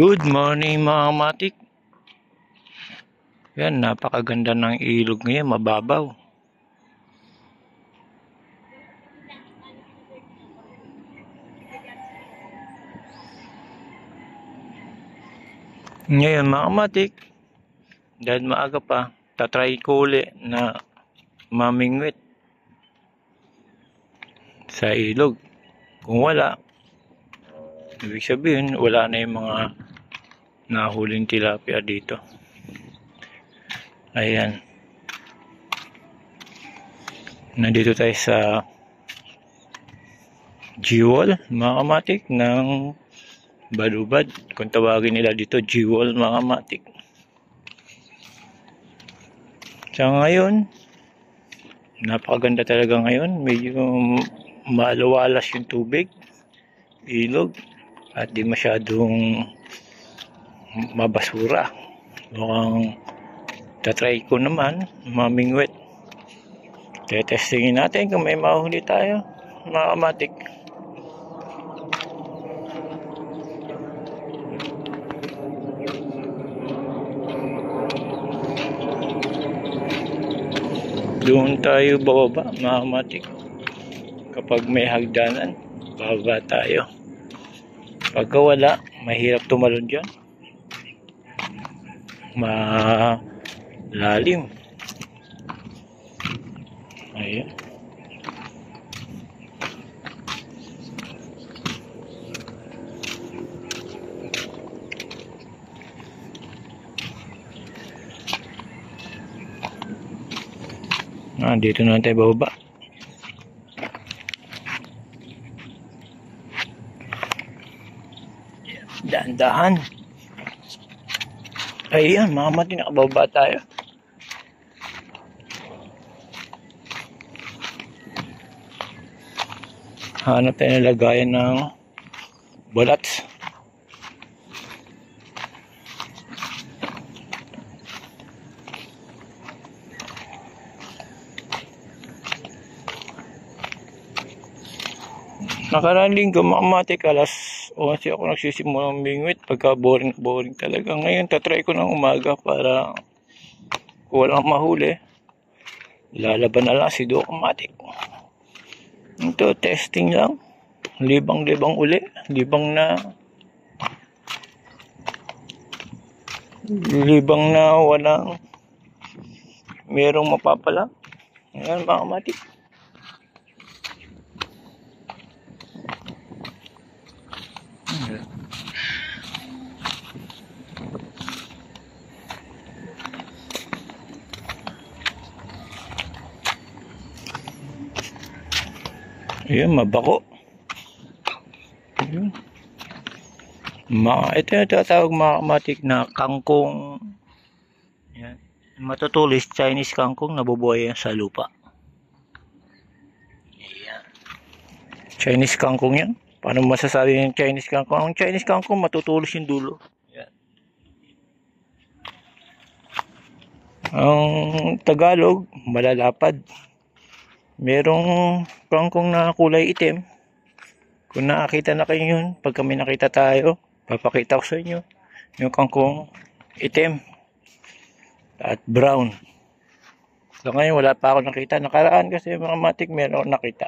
Good morning mga matik. Yan, napakaganda ng ilog ngayon, mababaw. Ngayon mga matik, dahil maaga pa, tatry ko uli na mamingwit sa ilog. Kung wala, ibig sabihin wala na yung mga nahuling tilapia dito. Ayan, nandito tayo sa G-Wall mga kamatik ng Balubad, kung tawagin nila dito G-Wall mga kamatik. Sa ngayon, napakaganda talaga ngayon, medyo maluwalas yung tubig, ilog, at di masyadong mabasura. Mukhang tatry ko naman mamingwit. Testingin natin kung may mahuli tayo mga kamatik. Doon tayo bababa mga kamatik. Kapag may hagdanan, bababa tayo. Pagka wala, mahirap tumalon dyan, malalim. Ayan. Dito na tayo bababa. Dahan-dahan. Ayan, mga mati, nakababa tayo. Hanap tayo na lagayan ng balats. Nakaraang linggo mga mati, alas 11 ako nagsisimulang mingwit pagka boring talaga. Ngayon tatry ko ng umaga para kung walang mahuli, lalaban na lang si Doc Matic. Ito testing lang, libang uli, libang na walang merong mapapala. Ayan mga Matic. Ayan, mabako. Ayan. Ito yung tatawag mga kamatik na kangkong. Ayan. Matutulis, Chinese kangkong, nabubuhay yan sa lupa. Ayan. Chinese kangkong yan. Paano masasabi yung Chinese kangkong? Ang Chinese kangkong matutulis yung dulo. Ayan. Ang Tagalog, malalapad. Merong kangkong na kulay itim. Kung nakakita na kayo yun, pag kami nakita tayo, papakita ko sa inyo yung kangkong itim at brown. So ngayon wala pa ako nakita. Nakaraan kasi mga matik meron ako nakita.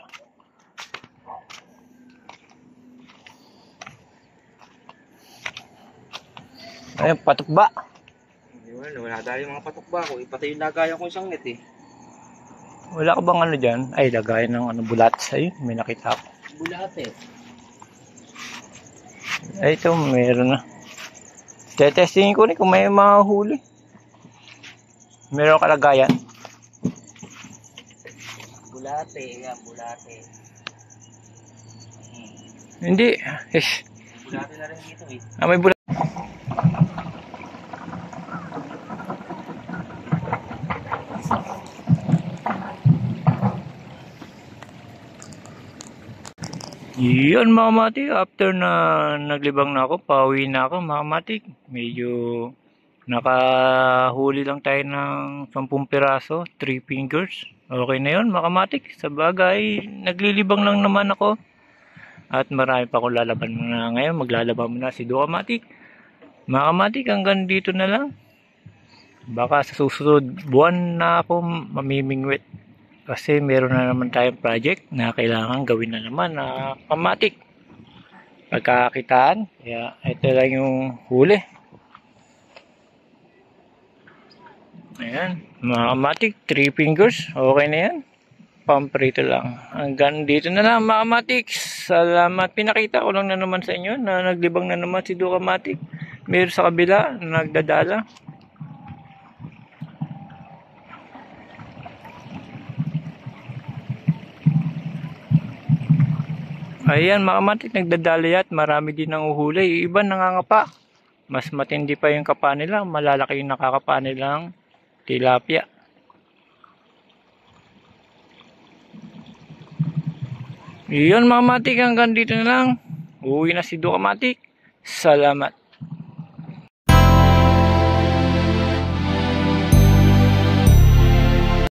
Ayun, patukba. Wala tayo mga patukba ko. Ipatay yung lagayan ko isang net eh. Wala ka bang ano dyan? Ay, lagayan ng ano, bulats. Ayun, may nakita ako. Bulate. Ay, ito, meron na. Tetestingin ko rin kung may mahuli. Meron kalagayan. Bulate, yan, bulate. Hindi. Yes. Bulate na rin dito eh. May bulat. Yun mga matik, after na naglibang na ako, pauwi na ako mga matik. Medyo nakahuli lang tayo ng 10 piraso, 3 fingers. Okay na yun mga matik. Sa bagay, naglilibang lang naman ako. At marami pa akong lalaban na ngayon. Maglalaban muna si Doc Matic. Mga kamatik, hanggang dito na lang. Baka sa susunod buwan na ako mamimingwit. Kasi meron na naman tayong project na kailangan gawin na naman na kamatik. Pagkakakitaan. Kaya ito lang yung huli. Ayan. Mga kamatik, 3 fingers. Okay na yan. Pamprito lang. Hanggang dito na lang mga kamatik. Salamat. Pinakita ko lang na naman sa inyo na naglibang na naman si Dukamatik. Meron sa kabila na nagdadala. Ayan mga kamatik, nagdadala at marami din ang uhuli. Iba nangangapa. Mas matindi pa yung kapa nila. Malalaki yung nakakapa nilang tilapia. Iyon mga kamatik, hanggang dito na lang. Uwi na si Dukamatik. Salamat.